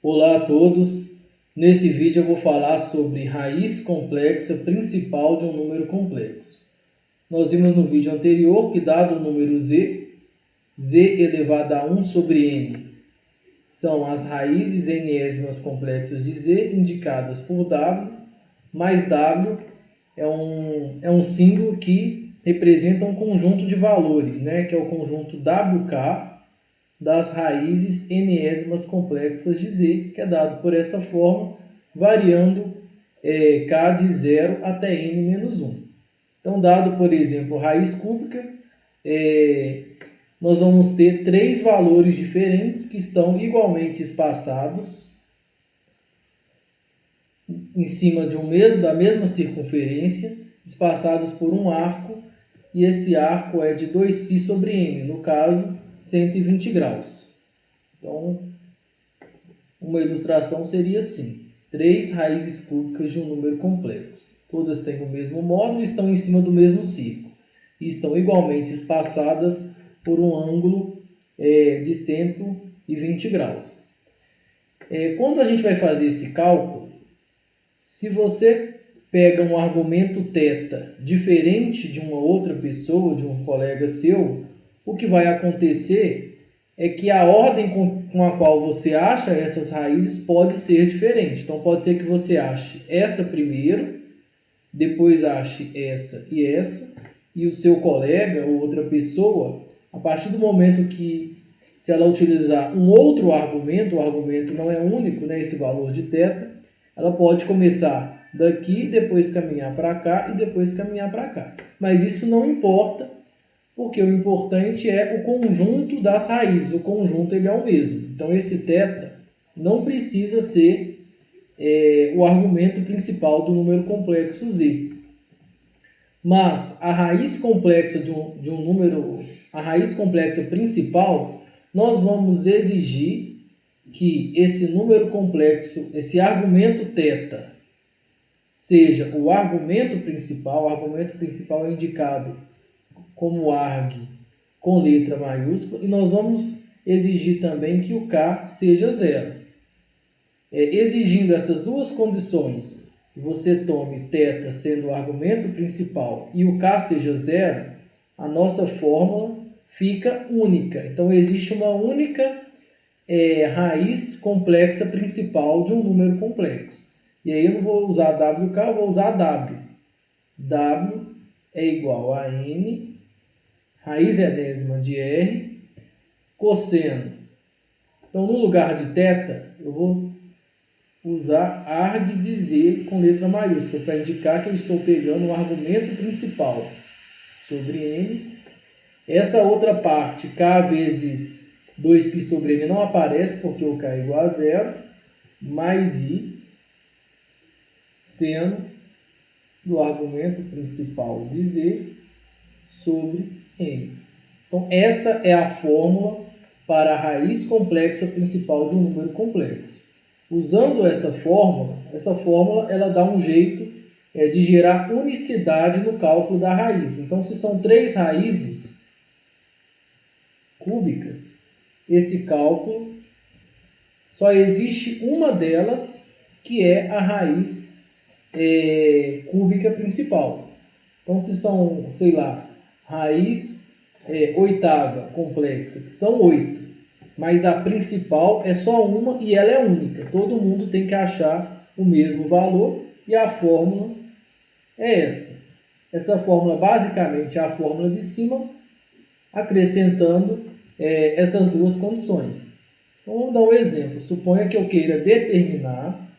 Olá a todos! Nesse vídeo eu vou falar sobre raiz complexa principal de um número complexo. Nós vimos no vídeo anterior que, dado o número z elevado a 1 sobre n, são as raízes enésimas complexas de z indicadas por w, mais w é um símbolo que representa um conjunto de valores, que é o conjunto wk, das raízes enésimas complexas de z, que é dado por essa forma, variando k de 0 até n menos 1. Então, dado, por exemplo, raiz cúbica, nós vamos ter três valores diferentes que estão igualmente espaçados em cima da mesma circunferência, espaçados por um arco, e esse arco é de 2π sobre n, no caso, 120 graus. Então, uma ilustração seria assim: três raízes cúbicas de um número complexo. Todas têm o mesmo módulo e estão em cima do mesmo círculo. E estão igualmente espaçadas por um ângulo de 120 graus. Quando a gente vai fazer esse cálculo, se você pega um argumento θ diferente de uma outra pessoa, de um colega seu, o que vai acontecer é que a ordem com a qual você acha essas raízes pode ser diferente. Então, pode ser que você ache essa primeiro, depois ache essa, e o seu colega ou outra pessoa, a partir do momento que, se ela utilizar um outro argumento, o argumento não é único, esse valor de θ, ela pode começar daqui, depois caminhar para cá e depois caminhar para cá. Mas isso não importa, porque o importante é o conjunto das raízes. O conjunto ele é o mesmo. Então, esse θ não precisa ser o argumento principal do número complexo z. Mas a raiz complexa de um número, a raiz complexa principal, nós vamos exigir que esse número complexo, esse argumento θ, seja o argumento principal. O argumento principal é indicado como arg com letra maiúscula, e nós vamos exigir também que o k seja zero. Exigindo essas duas condições, que você tome θ sendo o argumento principal e o k seja zero, a nossa fórmula fica única. Então, existe uma única raiz complexa principal de um número complexo. E aí eu não vou usar wk, eu vou usar w. W é igual a n raiz enésima de r, cosseno. Então, no lugar de θ, eu vou usar arg de z com letra maiúscula, para indicar que eu estou pegando o argumento principal sobre n. Essa outra parte, k vezes 2π sobre n, não aparece, porque o k é igual a zero, mais i, seno do argumento principal de z sobre n. Então, essa é a fórmula para a raiz complexa principal de um número complexo. Usando essa fórmula ela dá um jeito de gerar unicidade no cálculo da raiz. Então, se são três raízes cúbicas, esse cálculo só existe uma delas, que é a raiz cúbica principal. Então, se são, sei lá, raiz oitava complexa, que são 8, mas a principal é só uma e ela é única. Todo mundo tem que achar o mesmo valor e a fórmula é essa. Essa fórmula basicamente é a fórmula de cima, acrescentando essas duas condições. Então, vamos dar um exemplo. Suponha que eu queira determinar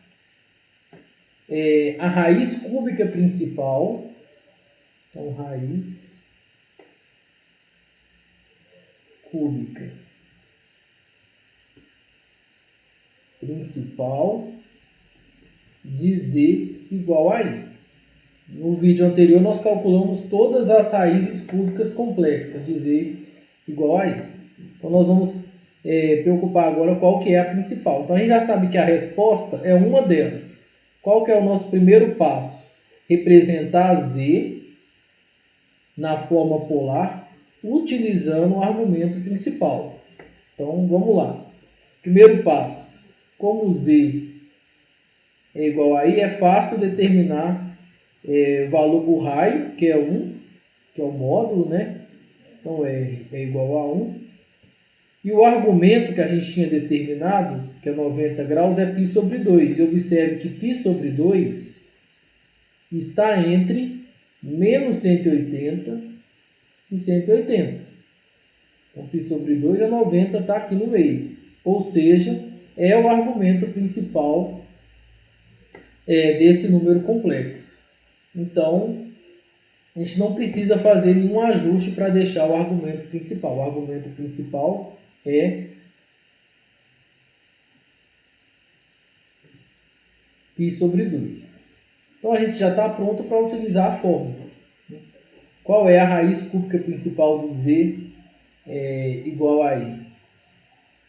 a raiz cúbica principal. Então, raiz cúbica principal de z igual a i. No vídeo anterior, nós calculamos todas as raízes cúbicas complexas de z igual a i. Então, nós vamos preocupar agora qual que é a principal. Então, a gente já sabe que a resposta é uma delas. Qual que é o nosso primeiro passo? Representar z na forma polar, utilizando o argumento principal. Então, vamos lá. Primeiro passo. como Z é igual a I, é fácil determinar o valor do raio, que é 1, que é o módulo, né? Então, R é igual a 1. E o argumento que a gente tinha determinado, que é 90 graus, é π sobre 2. E observe que π sobre 2 está entre menos 180 e 180. Então, π sobre 2 é 90, está aqui no meio. Ou seja, é o argumento principal desse número complexo. Então, a gente não precisa fazer nenhum ajuste para deixar o argumento principal. O argumento principal é π sobre 2. Então, a gente já está pronto para utilizar a fórmula. Qual é a raiz cúbica principal de Z igual a I?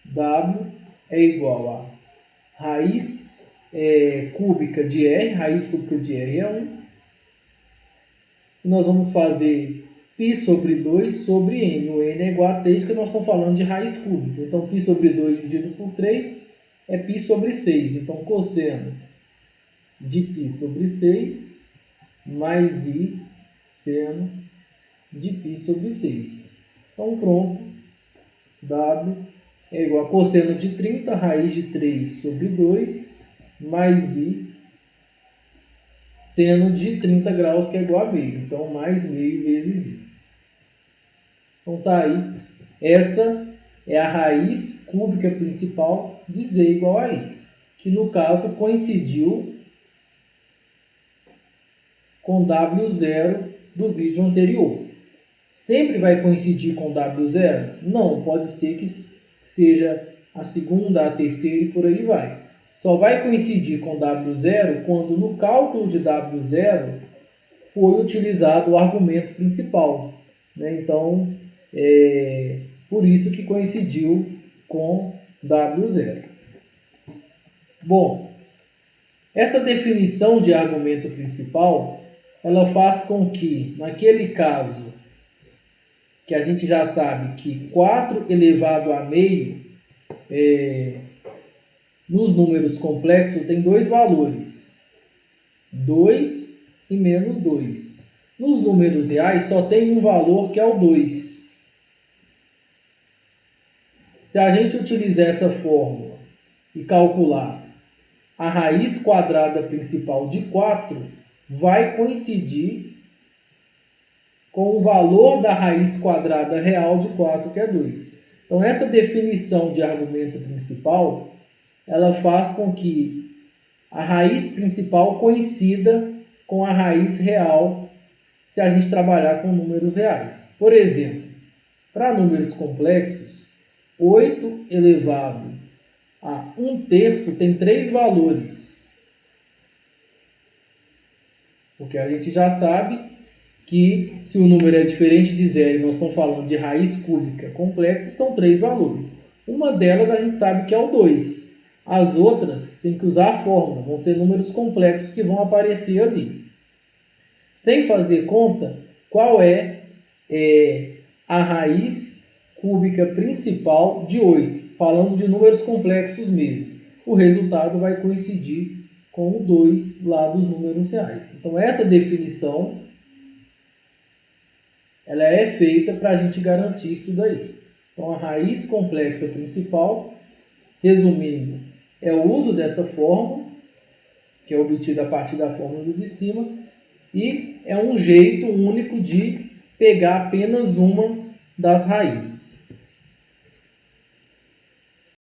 W é igual a raiz cúbica de R. Raiz cúbica de R é 1. Nós vamos fazer π sobre 2 sobre n. O n é igual a 3, porque nós estamos falando de raiz cúbica. Então, π sobre 2 dividido por 3 é π sobre 6. Então, cosseno de π sobre 6 mais i seno de π sobre 6. Então, pronto. W é igual a cosseno de 30, raiz de 3 sobre 2, mais i seno de 30 graus, que é igual a meio. Então, mais meio vezes i. Então, tá aí. Essa é a raiz cúbica principal de Z igual a I, que no caso coincidiu com W0 do vídeo anterior. Sempre vai coincidir com W0? Não, pode ser que seja a segunda, a terceira e por aí vai. Só vai coincidir com W0 quando no cálculo de W0 foi utilizado o argumento principal, né? Então, por isso que coincidiu com W0. Bom, essa definição de argumento principal, ela faz com que, naquele caso, que a gente já sabe que 4 elevado a meio, nos números complexos, tem dois valores, 2 e menos 2. Nos números reais, só tem um valor, que é o 2. Se a gente utilizar essa fórmula e calcular a raiz quadrada principal de 4, vai coincidir com o valor da raiz quadrada real de 4, que é 2. Então, essa definição de argumento principal, ela faz com que a raiz principal coincida com a raiz real se a gente trabalhar com números reais. Por exemplo, para números complexos, 8 elevado a 1/3 tem 3 valores. Porque a gente já sabe que se o número é diferente de zero e nós estamos falando de raiz cúbica complexa, são 3 valores. Uma delas a gente sabe que é o 2. As outras tem que usar a fórmula, vão ser números complexos que vão aparecer ali. Sem fazer conta, qual é a raiz cúbica principal de 8? Falando de números complexos mesmo. O resultado vai coincidir com o 2 lá dos números reais. Então, essa definição ela é feita para a gente garantir isso daí. Então, a raiz complexa principal, resumindo, é o uso dessa fórmula, que é obtida a partir da fórmula de cima, e é um jeito único de pegar apenas uma das raízes.